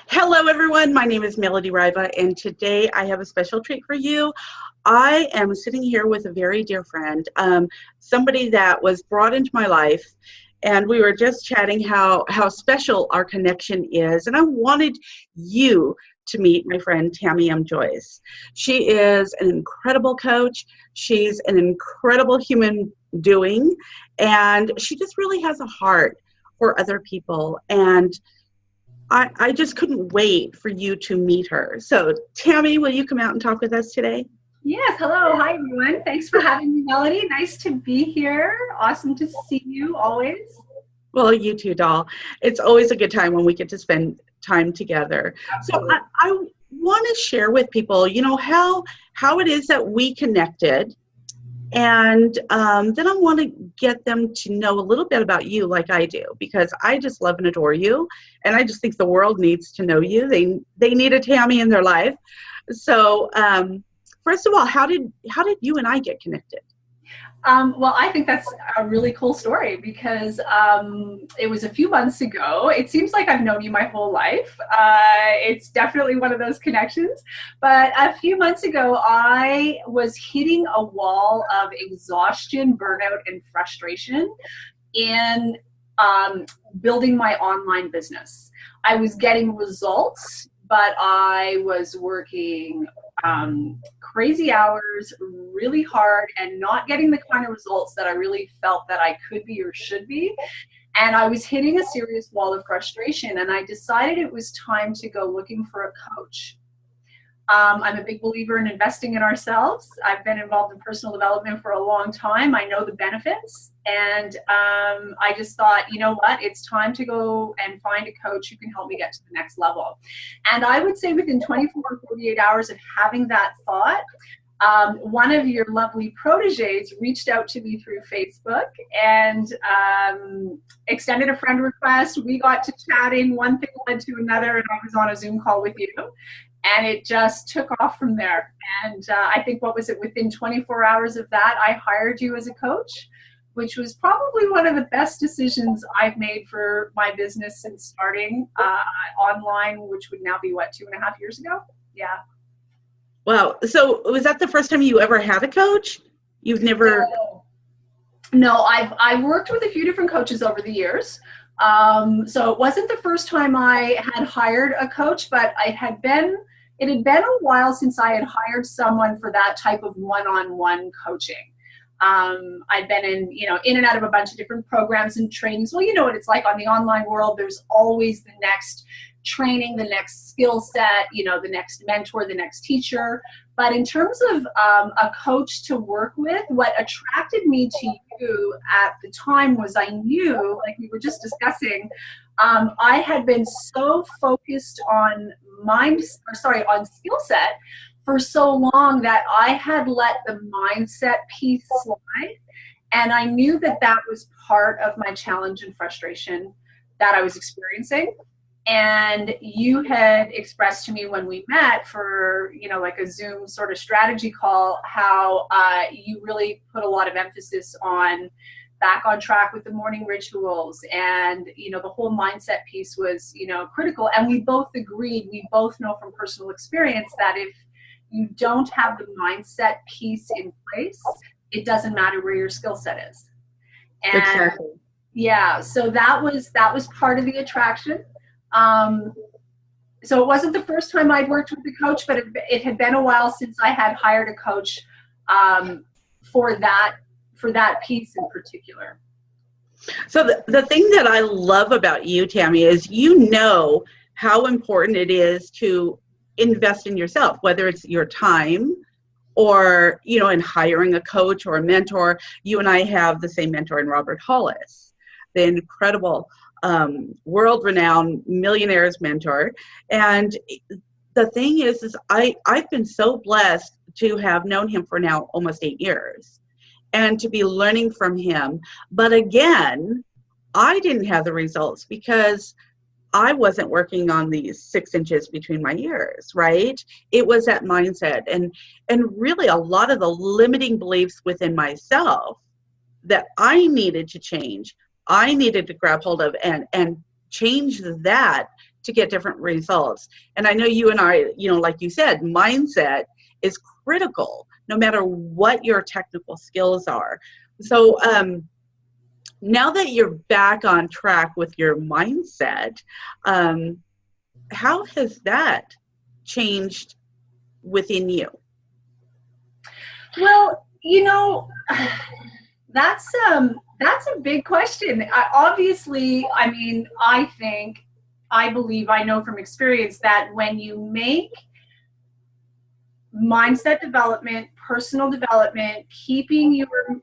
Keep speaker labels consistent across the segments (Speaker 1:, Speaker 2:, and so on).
Speaker 1: Hello, everyone. My name is Meladee Ryba, and today I have a special treat for you. I am sitting here with a very dear friend, somebody that was brought into my life, and we were just chatting how special our connection is, and I wanted you to meet my friend Tamie M. Joyce. She is an incredible coach. She's an incredible human doing, and she just really has a heart for other people. And I just couldn't wait for you to meet her. So, Tamie, will you come out and talk with us today?
Speaker 2: Yes, hello. Hi, everyone. Thanks for having me, Melody. Nice to be here. Awesome to see you always.
Speaker 1: Well, you too, doll. It's always a good time when we get to spend time together. So
Speaker 2: Absolutely.
Speaker 1: I want to share with people, how it is that we connected. And then I want to get them to know a little bit about you like I do, because I just love and adore you. And I just think the world needs to know you. They need a Tamie in their life. So first of all, how did you and I get connected?
Speaker 2: Well, I think that's a really cool story because it was a few months ago. It seems like I've known you my whole life. It's definitely one of those connections. But a few months ago, I was hitting a wall of exhaustion, burnout, and frustration in building my online business. I was getting results, but I was working crazy hours, really hard, and not getting the kind of results that I really felt that I could be or should be. And I was hitting a serious wall of frustration, and I decided it was time to go looking for a coach. I'm a big believer in investing in ourselves. I've been involved in personal development for a long time. I know the benefits. And I just thought, you know what, it's time to go and find a coach who can help me get to the next level. And I would say within 24 or 48 hours of having that thought, one of your lovely proteges reached out to me through Facebook and extended a friend request. We got to chatting. One thing led to another, and I was on a Zoom call with you. And it just took off from there. And I think, within 24 hours of that, I hired you as a coach, which was probably one of the best decisions I've made for my business since starting online, which would now be, 2.5 years ago? Yeah.
Speaker 1: Wow. So was that the first time you ever had a coach? You've never...
Speaker 2: No, I've worked with a few different coaches over the years. So it wasn't the first time I had hired a coach, but it had been a while since I had hired someone for that type of one-on-one coaching. I'd been in and out of a bunch of different programs and trainings. Well, you know what it's like on the online world. There's always the next training, the next skill set, the next mentor, the next teacher. But in terms of a coach to work with, what attracted me to you at the time was I knew, like we were just discussing, I had been so focused on on skill set for so long that I had let the mindset piece slide. And I knew that that was part of my challenge and frustration that I was experiencing. And you had expressed to me when we met for, like a Zoom sort of strategy call, how you really put a lot of emphasis on back on track with the morning rituals. And, the whole mindset piece was, critical. And we both agreed, we both know from personal experience that if you don't have the mindset piece in place, it doesn't matter where your skill set is. And
Speaker 1: Exactly.
Speaker 2: yeah, so that was part of the attraction. So it wasn't the first time I'd worked with a coach, but it had been a while since I had hired a coach for that piece in particular.
Speaker 1: So the thing that I love about you, Tamie, is how important it is to invest in yourself, whether it's your time or, in hiring a coach or a mentor. You and I have the same mentor in Robert Hollis, the incredible world-renowned millionaires mentor. And the thing is I've been so blessed to have known him for now almost 8 years and to be learning from him. But again, I didn't have the results because I wasn't working on these 6 inches between my ears, right? It was that mindset and really a lot of the limiting beliefs within myself that I needed to change. I needed to grab hold of and change that to get different results. And I know you and I, like you said, mindset is critical no matter what your technical skills are. So now that you're back on track with your mindset, how has that changed within you?
Speaker 2: Well, that's a big question. I believe, I know from experience that when you make mindset development, personal development, keeping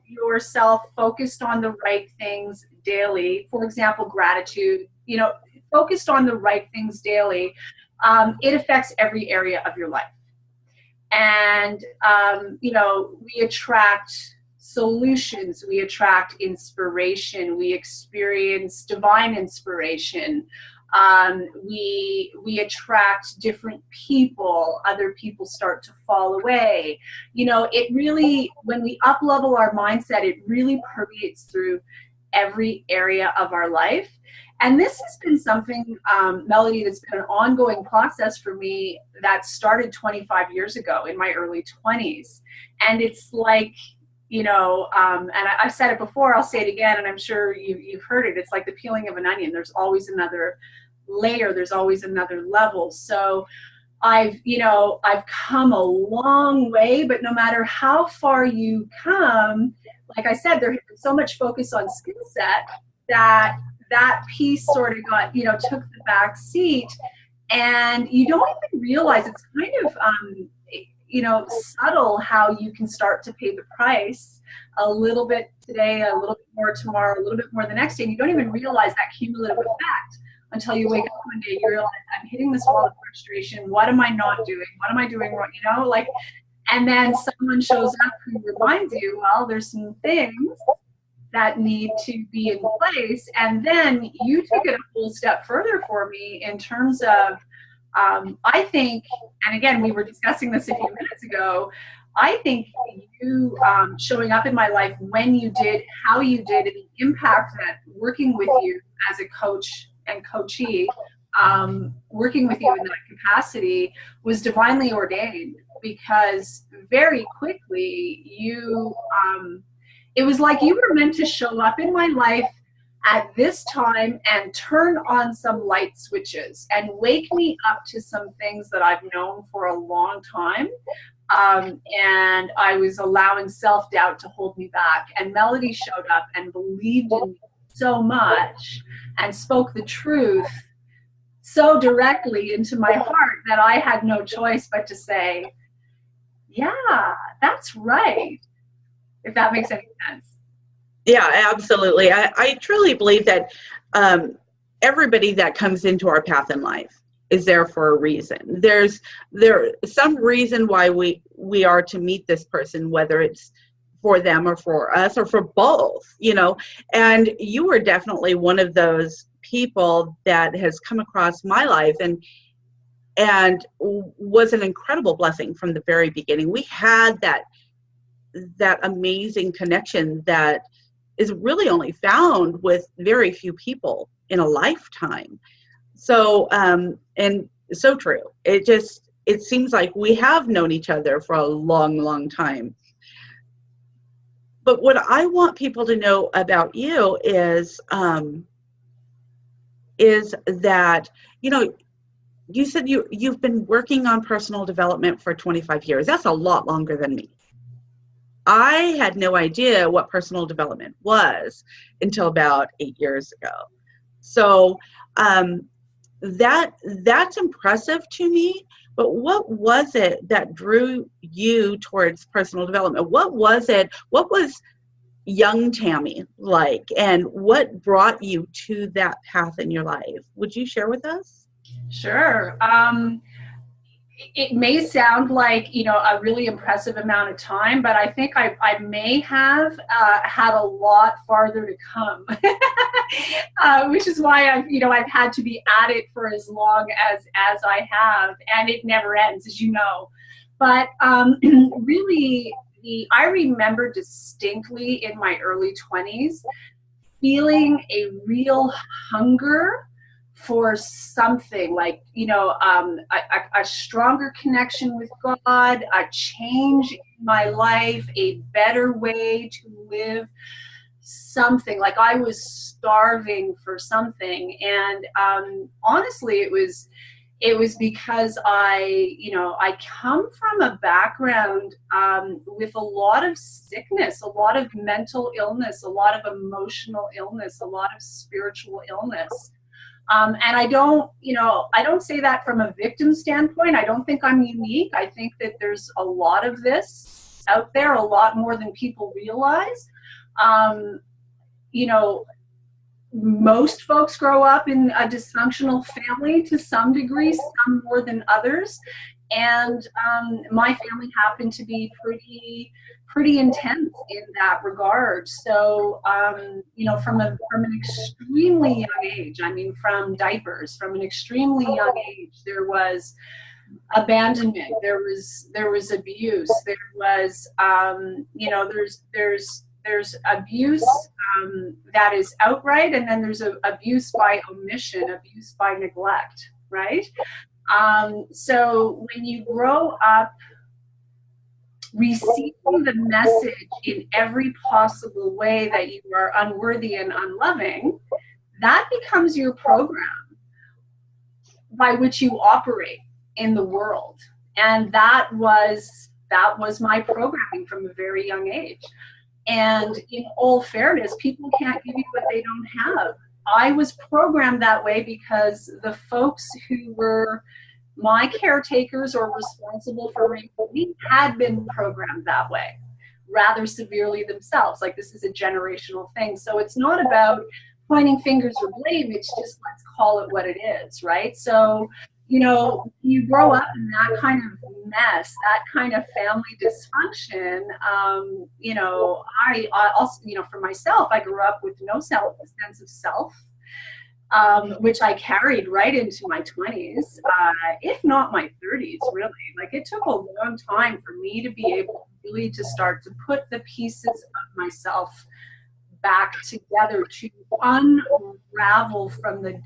Speaker 2: yourself focused on the right things daily, for example, gratitude, focused on the right things daily, it affects every area of your life. And, we attract solutions, we attract inspiration, we experience divine inspiration. We attract different people, other people start to fall away. It really, when we up level our mindset, it really permeates through every area of our life. And this has been something, Meladee, that's been an ongoing process for me that started 25 years ago in my early 20s. And it's like, and I've said it before, I'll say it again, and I'm sure you've heard it. It's like the peeling of an onion. There's always another layer. There's always another level. So I've come a long way, but no matter how far you come, like I said, there has been so much focus on skill set that piece sort of got, took the back seat, and you don't even realize it's kind of, subtle how you can start to pay the price a little bit today, a little bit more tomorrow, a little bit more the next day. And you don't even realize that cumulative effect until you wake up one day, you realize, I'm hitting this wall of frustration. What am I not doing? What am I doing wrong? And then someone shows up who reminds you, well, there's some things that need to be in place. And then you took it a full step further for me in terms of, I think, and again, we were discussing this a few minutes ago, I think you showing up in my life when you did, how you did, and the impact that working with you as a coach and coachee, working with you in that capacity was divinely ordained, because very quickly it was like you were meant to show up in my life at this time and turn on some light switches and wake me up to some things that I've known for a long time. And I was allowing self-doubt to hold me back. And Meladee showed up and believed in me so much and spoke the truth so directly into my heart that I had no choice but to say, yeah, that's right. If that makes any sense.
Speaker 1: Yeah, absolutely. I truly believe that everybody that comes into our path in life is there for a reason. There's some reason why we are to meet this person, whether it's for them or for us or for both, and you were definitely one of those people that has come across my life and was an incredible blessing from the very beginning. We had that amazing connection that is really only found with very few people in a lifetime. So, and so true. It seems like we have known each other for a long, long time. But what I want people to know about you is that, you said you've been working on personal development for 25 years. That's a lot longer than me. I had no idea what personal development was until about 8 years ago. So that's impressive to me. But what was it that drew you towards personal development? What was it? What was young Tamie like? And what brought you to that path in your life? Would you share with us?
Speaker 2: Sure. It may sound like, a really impressive amount of time, but I think I may have had a lot farther to come, which is why I've had to be at it for as long as I have, and it never ends, as you know. But really, I remember distinctly in my early 20s feeling a real hunger for something like, you know, a stronger connection with God, a change in my life, a better way to live, something. Like I was starving for something. And honestly, it was because I come from a background with a lot of sickness, a lot of mental illness, a lot of emotional illness, a lot of spiritual illness. And I don't say that from a victim standpoint. I don't think I'm unique. I think that there's a lot of this out there, a lot more than people realize. Most folks grow up in a dysfunctional family to some degree, some more than others. And my family happened to be pretty intense in that regard. So, from an extremely young age, I mean, from diapers, from an extremely young age, there was abandonment, there was abuse, there was, there's abuse that is outright, and then there's abuse by omission, abuse by neglect, right? So when you grow up receiving the message in every possible way that you are unworthy and unloving, that becomes your program by which you operate in the world. And that was my programming from a very young age. And in all fairness, people can't give you what they don't have. I was programmed that way because the folks who were my caretakers or responsible for raising me had been programmed that way rather severely themselves. Like, this is a generational thing. So it's not about pointing fingers or blame. It's just, let's call it what it is, right? So, you grow up in that kind of mess, that kind of family dysfunction. I also, for myself, I grew up with no sense of self, which I carried right into my 20s, if not my 30s, really. Like, it took a long time for me to be able really to start to put the pieces of myself back together, to unravel from the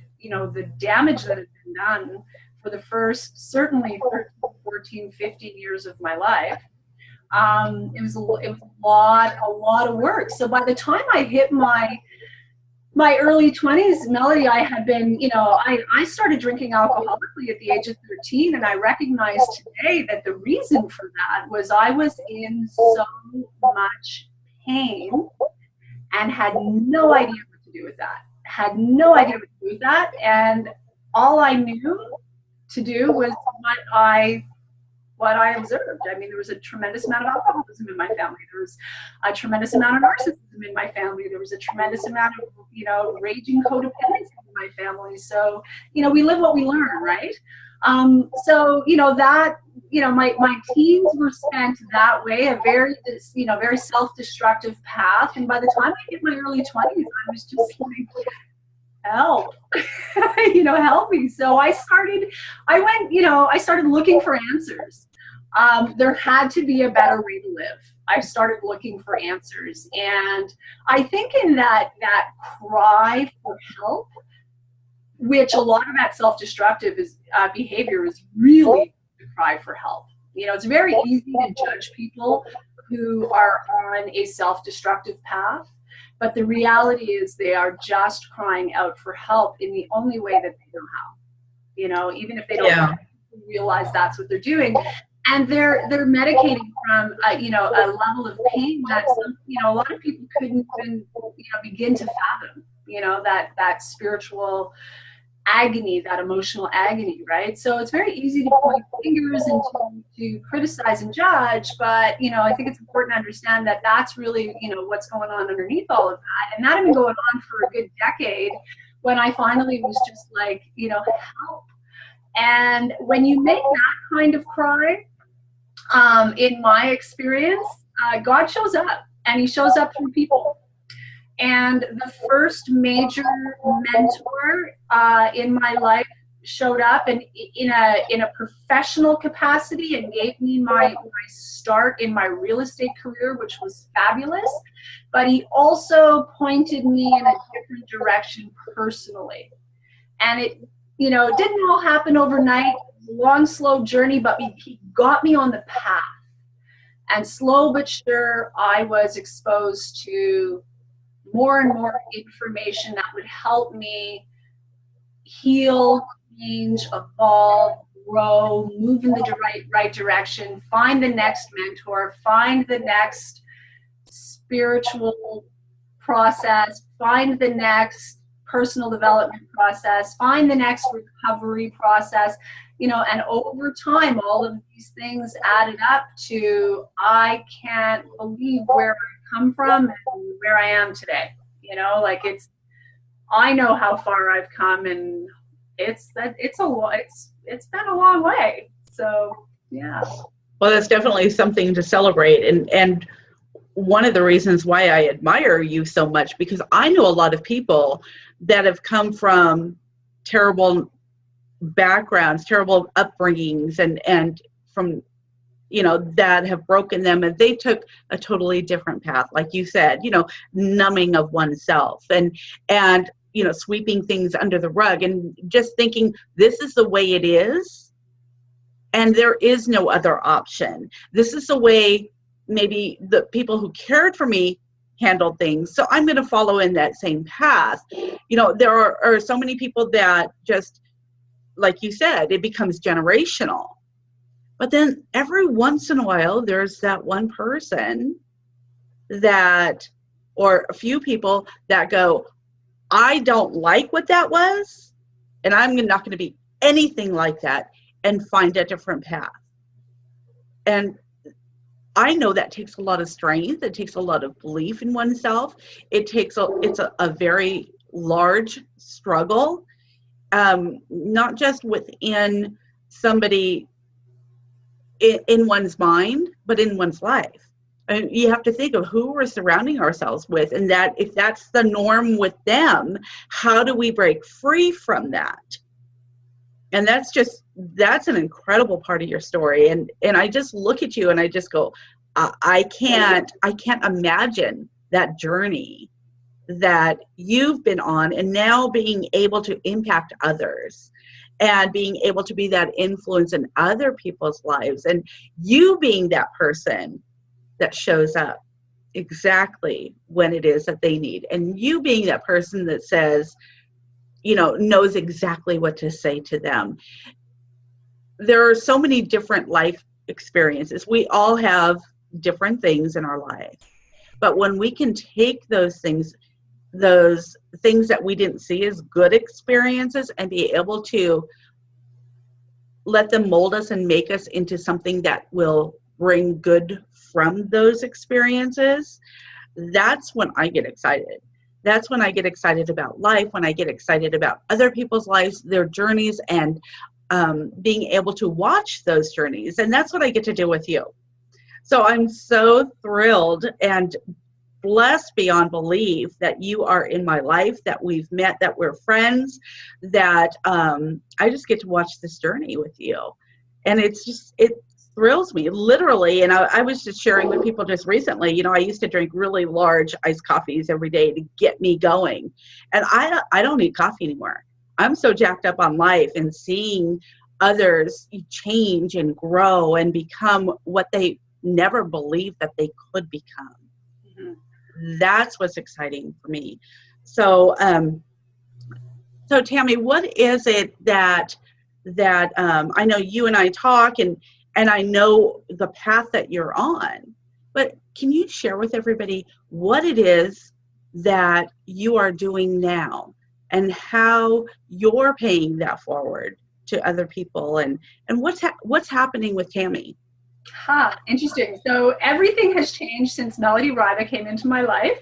Speaker 2: damage that had been done for the first, certainly 13, 14, 15 years of my life. It was a lot of work. So by the time I hit my early 20s, Meladee, I had been, I started drinking alcoholically at the age of 13, and I recognized today that the reason for that was I was in so much pain and had no idea what to do with that. And all I knew to do was what I observed. I mean, there was a tremendous amount of alcoholism in my family. There was a tremendous amount of narcissism in my family. There was a tremendous amount of, raging codependency in my family. So, we live what we learn, right? My teens were spent that way, a very, very self-destructive path. And by the time I hit my early 20s, I was just like, help, help me. So I started looking for answers. There had to be a better way to live. I started looking for answers. And I think in that cry for help, which a lot of that self-destructive behavior is really the cry for help. It's very easy to judge people who are on a self-destructive path. But the reality is they are just crying out for help in the only way that they know how. Even if they don't realize that's what they're doing. And they're medicating from a level of pain that a lot of people couldn't even begin to fathom. That spiritual agony, that emotional agony, right? So it's very easy to point fingers and to criticize and judge, but I think it's important to understand that that's really what's going on underneath all of that. And that had been going on for a good decade when I finally was just like, help. And when you make that kind of cry, in my experience, God shows up, and he shows up through people. And the first major mentor in my life showed up, and in a professional capacity, and gave me my start in my real estate career, which was fabulous. But he also pointed me in a different direction personally. And it, it didn't all happen overnight. It was a long, slow journey, but he got me on the path. And slow but sure, I was exposed to more and more information that would help me heal, change, evolve, grow, move in the right direction, find the next mentor, find the next spiritual process, find the next personal development process, find the next recovery process, and over time, all of these things added up to, I can't believe where I come from and where I am today. I know how far I've come, and it's been a long way. So, yeah.
Speaker 1: Well, that's definitely something to celebrate. And one of the reasons why I admire you so much, because I know a lot of people that have come from terrible backgrounds, terrible upbringings, and from, that have broken them, and they took a totally different path, like you said, numbing of oneself and sweeping things under the rug and just thinking this is the way it is and there is no other option. This is the way maybe the people who cared for me handled things, so I'm going to follow in that same path. There are so many people that just, like you said, it becomes generational. But then every once in a while, there's that one person that, or a few people that go, I don't like what that was, and I'm not going to be anything like that, and find a different path. And I know that takes a lot of strength. It takes a lot of belief in oneself. It's a very large struggle. Not just within somebody in one's mind, but in one's life. And you have to think of who we're surrounding ourselves with, and that if that's the norm with them, how do we break free from that? And that's an incredible part of your story. And I just look at you and I just go, I can't imagine that journey that you've been on, and now being able to impact others and being able to be that influence in other people's lives, and you being that person that shows up exactly when it is that they need, and you being that person that says, knows exactly what to say to them. There are so many different life experiences. We all have different things in our life, but when we can take those things that we didn't see as good experiences and be able to let them mold us and make us into something that will bring good from those experiences, that's when I get excited. That's when I get excited about life, when I get excited about other people's lives, their journeys, and being able to watch those journeys. And that's what I get to do with you. So I'm so thrilled and blessed beyond belief that you are in my life, that we've met, that we're friends, that I just get to watch this journey with you. And it thrills me, literally. And I was just sharing with people just recently, I used to drink really large iced coffees every day to get me going. And I don't need coffee anymore. I'm so jacked up on life and seeing others change and grow and become what they never believed that they could become. Mm-hmm. That's what's exciting for me. So, so Tamie, what is it that I know you and I talk, and I know the path that you're on, but can you share with everybody what it is that you are doing now and how you're paying that forward to other people, and what's happening with Tamie?
Speaker 2: Interesting. So everything has changed since Meladee Ryba came into my life.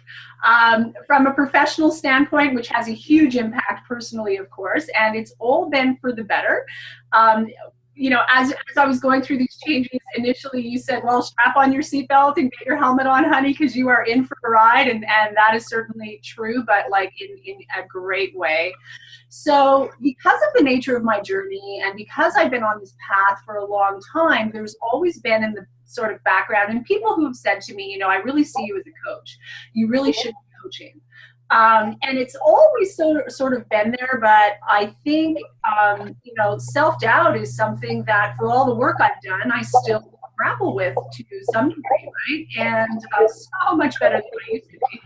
Speaker 2: From a professional standpoint, which has a huge impact personally, of course, and it's all been for the better. As I was going through these changes, initially you said, well, strap on your seatbelt and get your helmet on, honey, because you are in for a ride. And that is certainly true, but like in a great way. So because of the nature of my journey, and because I've been on this path for a long time, there's always been in the sort of background, and people who have said to me, I really see you as a coach. You really should be coaching. And it's always sort of been there, but I think, you know, self-doubt is something that for all the work I've done, I still grapple with to some degree, right? And so much better than I used to be.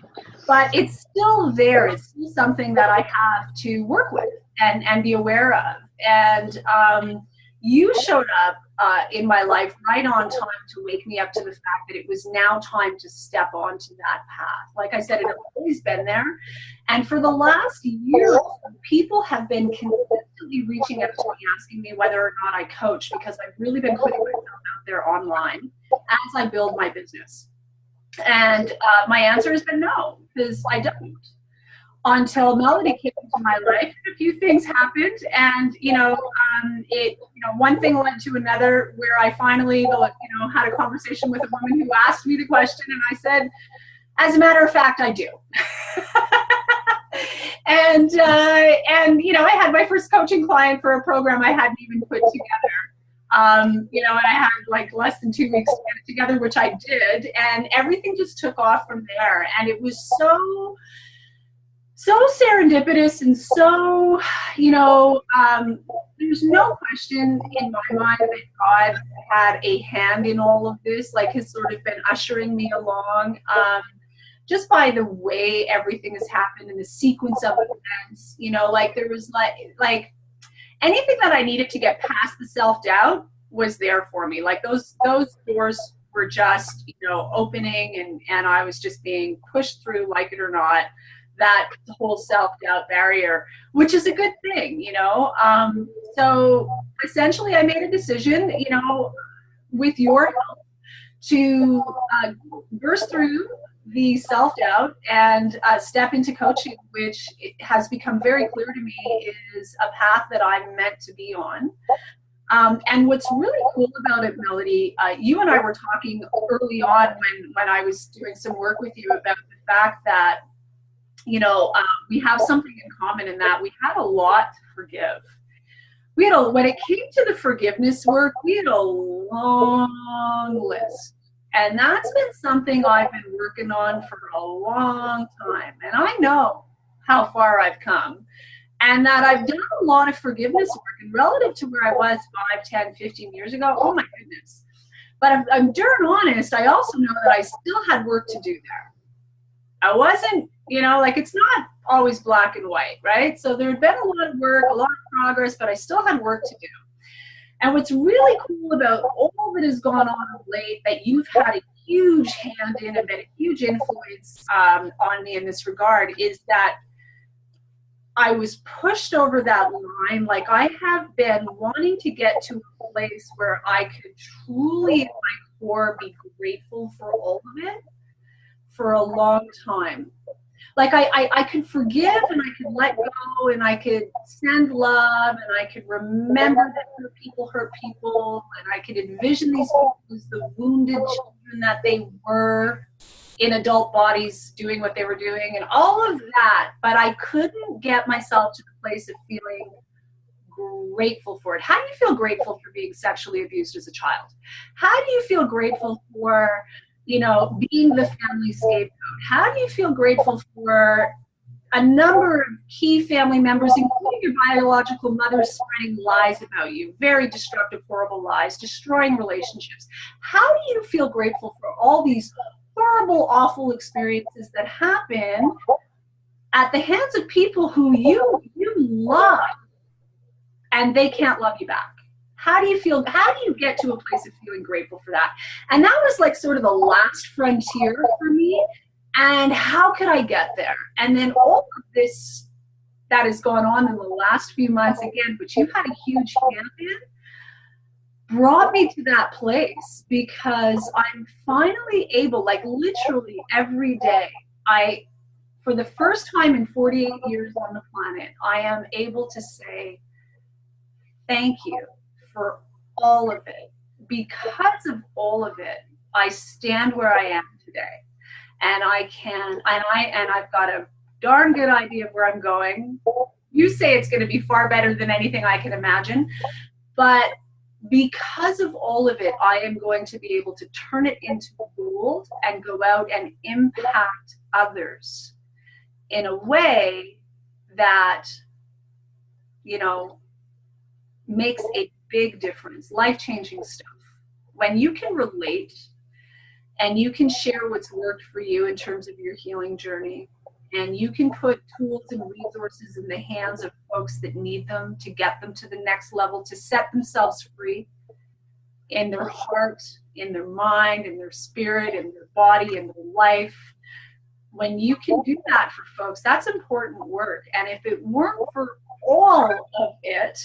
Speaker 2: But it's still there. It's still something that I have to work with and be aware of. And you showed up in my life right on time to wake me up to the fact that it was now time to step onto that path. Like I said, it had always been there. And for the last year, people have been consistently reaching out to me, asking me whether or not I coach, because I've really been putting myself out there online as I build my business. And my answer has been no, because I don't. Until Meladee came into my life, a few things happened, and one thing led to another, where I finally, had a conversation with a woman who asked me the question, and I said, as a matter of fact, I do. and I had my first coaching client for a program I hadn't even put together. And I had like less than 2 weeks to get it together, which I did, and everything just took off from there. And it was so serendipitous, and so, there's no question in my mind that God had a hand in all of this, like has sort of been ushering me along, just by the way everything has happened and the sequence of events, like there was like anything that I needed to get past the self-doubt was there for me. Like those doors were just, opening, and I was just being pushed through, like it or not, that whole self-doubt barrier, which is a good thing, So essentially I made a decision, with your help, to burst through the self-doubt and step into coaching, which has become very clear to me is a path that I'm meant to be on. And what's really cool about it, Meladee, you and I were talking early on when I was doing some work with you about the fact that, we have something in common in that we had a lot to forgive. When it came to the forgiveness work, we had a long list. And that's been something I've been working on for a long time. And I know how far I've come. And that I've done a lot of forgiveness work. And relative to where I was 5, 10, 15 years ago, oh my goodness. But I'm darn honest, I also know that I still had work to do there. I wasn't, it's not always black and white, right? So there had been a lot of work, a lot of progress, but I still had work to do. And what's really cool about all that has gone on of late, that you've had a huge hand in and been a huge influence on me in this regard, is that I was pushed over that line. Like I have been wanting to get to a place where I could truly, in my core, be grateful for all of it for a long time. Like I could forgive, and I could let go, and I could send love, and I could remember that hurt people, and I could envision these people as the wounded children that they were in adult bodies doing what they were doing, and all of that, but I couldn't get myself to the place of feeling grateful for it. How do you feel grateful for being sexually abused as a child? How do you feel grateful for being the family scapegoat? How do you feel grateful for a number of key family members, including your biological mother, spreading lies about you, very destructive, horrible lies, destroying relationships? How do you feel grateful for all these horrible, awful experiences that happen at the hands of people who you love, and they can't love you back? How do you feel? How do you get to a place of feeling grateful for that? And that was like sort of the last frontier for me. And how could I get there? And then all of this that has gone on in the last few months, again, which you've had a huge hand in, brought me to that place, because I'm finally able, like literally every day, for the first time in 48 years on the planet, I am able to say, thank you for all of it. Because of all of it, I stand where I am today. And I've got a darn good idea of where I'm going. You say it's going to be far better than anything I can imagine. But because of all of it, I am going to be able to turn it into gold and go out and impact others in a way that, you know, makes a big difference, life-changing stuff. When you can relate and you can share what's worked for you in terms of your healing journey, and you can put tools and resources in the hands of folks that need them to get them to the next level, to set themselves free in their heart, in their mind, in their spirit, in their body, in their life. When you can do that for folks, that's important work. And if it weren't for all of it,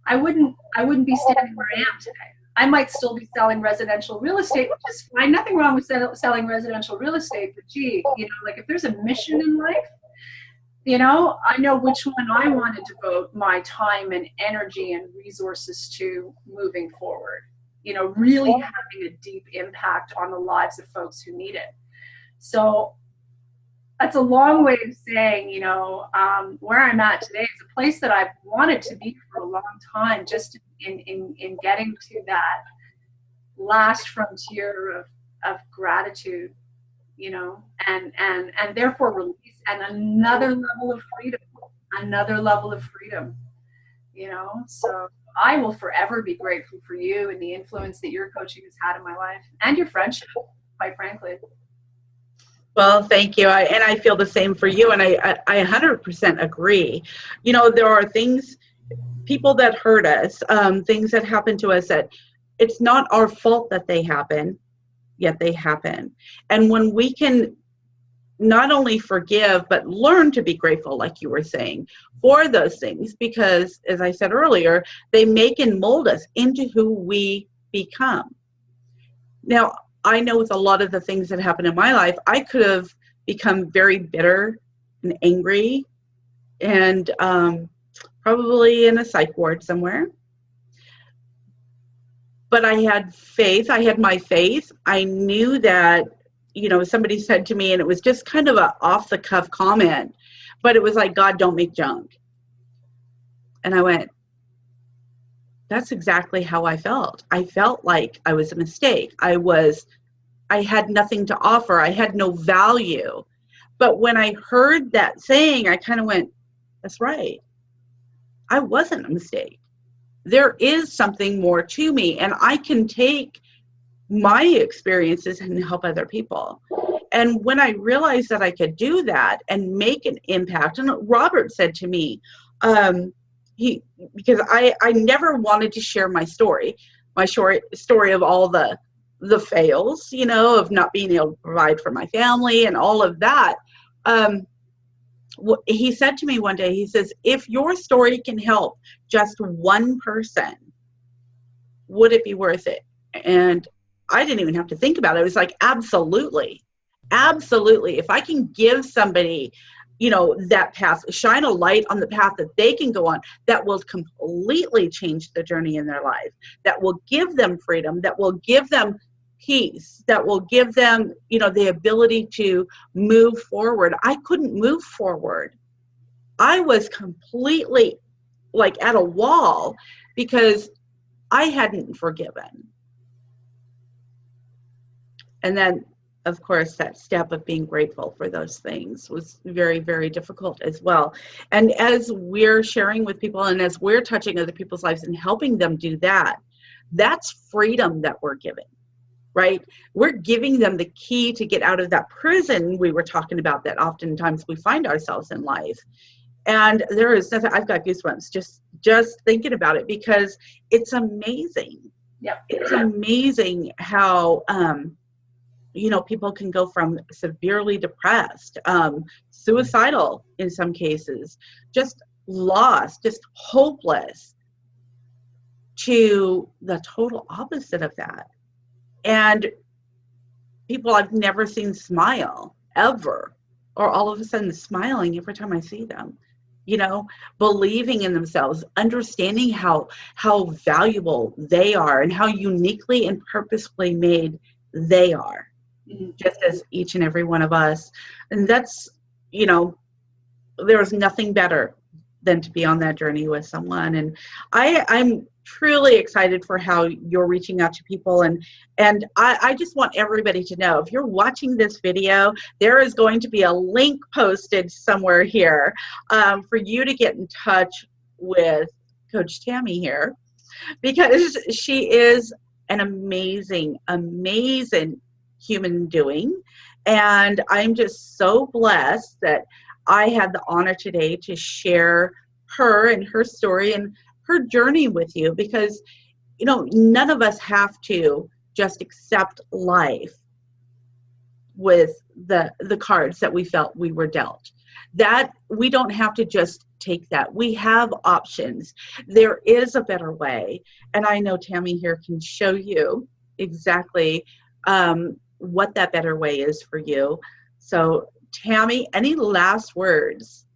Speaker 2: I wouldn't be standing where I am today. I might still be selling residential real estate, which is fine. Nothing wrong with selling residential real estate, but gee, you know, like if there's a mission in life, you know, I know which one I want to devote my time and energy and resources to moving forward. You know, really having a deep impact on the lives of folks who need it. So that's a long way of saying, you know, where I'm at today is a place that I've wanted to be for a long time, just in getting to that last frontier of gratitude, you know, and therefore release and another level of freedom, you know. So I will forever be grateful for you and the influence that your coaching has had in my life and your friendship, quite frankly.
Speaker 1: Well, thank you. And I feel the same for you. And I 100% agree. You know, there are things, people that hurt us, things that happen to us that it's not our fault that they happen, yet they happen. And when we can not only forgive, but learn to be grateful, like you were saying, for those things, because as I said earlier, they make and mold us into who we become. Now, I know with a lot of the things that happened in my life, I could have become very bitter and angry and probably in a psych ward somewhere. But I had faith. I had my faith. I knew that, you know, somebody said to me, and it was just kind of an off-the-cuff comment, but it was like, God, don't make junk. And I went, that's exactly how I felt. I felt like I was a mistake. I had nothing to offer. I had no value. But when I heard that saying, I kind of went, that's right. I wasn't a mistake. There is something more to me, and I can take my experiences and help other people. And when I realized that I could do that and make an impact, and Robert said to me, because I never wanted to share my story of all the fails, you know, of not being able to provide for my family and all of that. He said to me one day, he says, if your story can help just one person, would it be worth it? And I didn't even have to think about it. It was like, absolutely. Absolutely. If I can give somebody, you know, that path, shine a light on the path that they can go on, that will completely change the journey in their life, that will give them freedom, that will give them peace, that will give them, you know, the ability to move forward. I couldn't move forward. I was completely like at a wall because I hadn't forgiven. And then, of course, that step of being grateful for those things was very, very difficult as well. And as we're sharing with people and as we're touching other people's lives and helping them do that, that's freedom that we're giving, right? We're giving them the key to get out of that prison we were talking about that oftentimes we find ourselves in life. And there is nothing, I've got goosebumps just thinking about it because it's amazing.
Speaker 2: Yep.
Speaker 1: It's amazing how, you know, people can go from severely depressed, suicidal in some cases, just lost, just hopeless, to the total opposite of that. And people I've never seen smile, ever, or all of a sudden smiling every time I see them, you know, believing in themselves, understanding how valuable they are and how uniquely and purposefully made they are. Just as each and every one of us. And that's, you know, there is nothing better than to be on that journey with someone. And I'm truly excited for how you're reaching out to people. And I just want everybody to know, if you're watching this video, there is going to be a link posted somewhere here for you to get in touch with Coach Tamie here, because she is an amazing, amazing human doing. And I'm just so blessed that I had the honor today to share her and her story and her journey with you, because, you know, none of us have to just accept life with the cards that we felt we were dealt. That we don't have to just take that. We have options. There is a better way. And I know Tamie here can show you exactly what that better way is for you. So Tamie, any last words?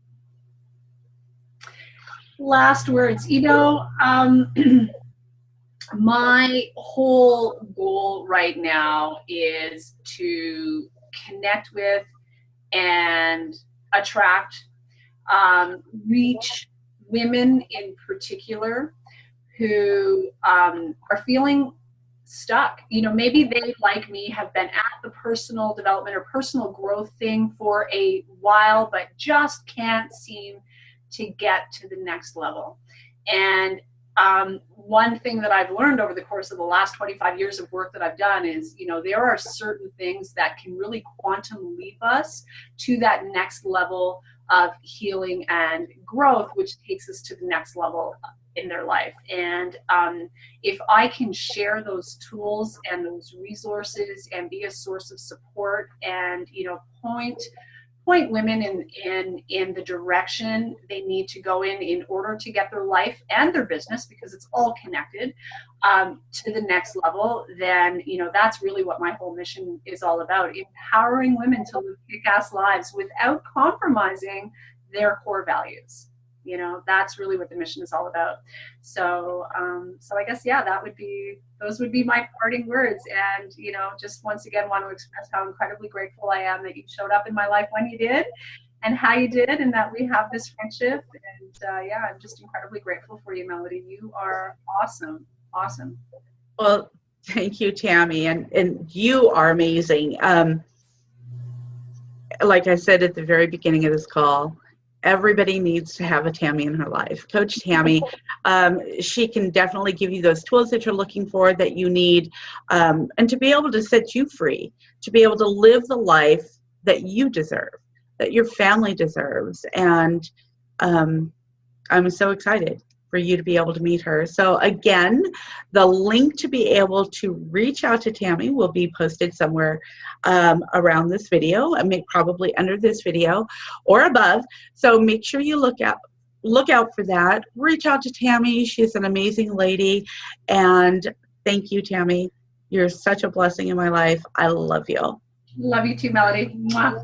Speaker 2: Last words. You know, my whole goal right now is to connect with and attract, reach women in particular who are feeling stuck. You know, maybe they, like me, have been at the personal development or personal growth thing for a while, but just can't seem to get to the next level. And one thing that I've learned over the course of the last 25 years of work that I've done is, you know, there are certain things that can really quantum leap us to that next level of healing and growth, which takes us to the next level in their life. And if I can share those tools and those resources and be a source of support and, you know, point women in the direction they need to go in order to get their life and their business, because it's all connected, to the next level, then, you know, that's really what my whole mission is all about. Empowering women to live kick-ass lives without compromising their core values. You know, that's really what the mission is all about. So, so I guess, yeah, those would be my parting words. And, you know, just once again want to express how incredibly grateful I am that you showed up in my life when you did and how you did, and that we have this friendship. And yeah, I'm just incredibly grateful for you, Meladee. You are awesome. Awesome.
Speaker 1: Well, thank you, Tamie. And you are amazing. Like I said at the very beginning of this call, everybody needs to have a Tamie in her life. Coach Tamie, she can definitely give you those tools that you're looking for, that you need, and to be able to set you free, to be able to live the life that you deserve, that your family deserves. And I'm so excited for you to be able to meet her. So again, the link to be able to reach out to Tamie will be posted somewhere around this video, and probably under this video or above. So make sure you look out for that. Reach out to Tamie. She's an amazing lady. And thank you, Tamie. You're such a blessing in my life. I love you.
Speaker 2: Love you too, Meladee. Mwah.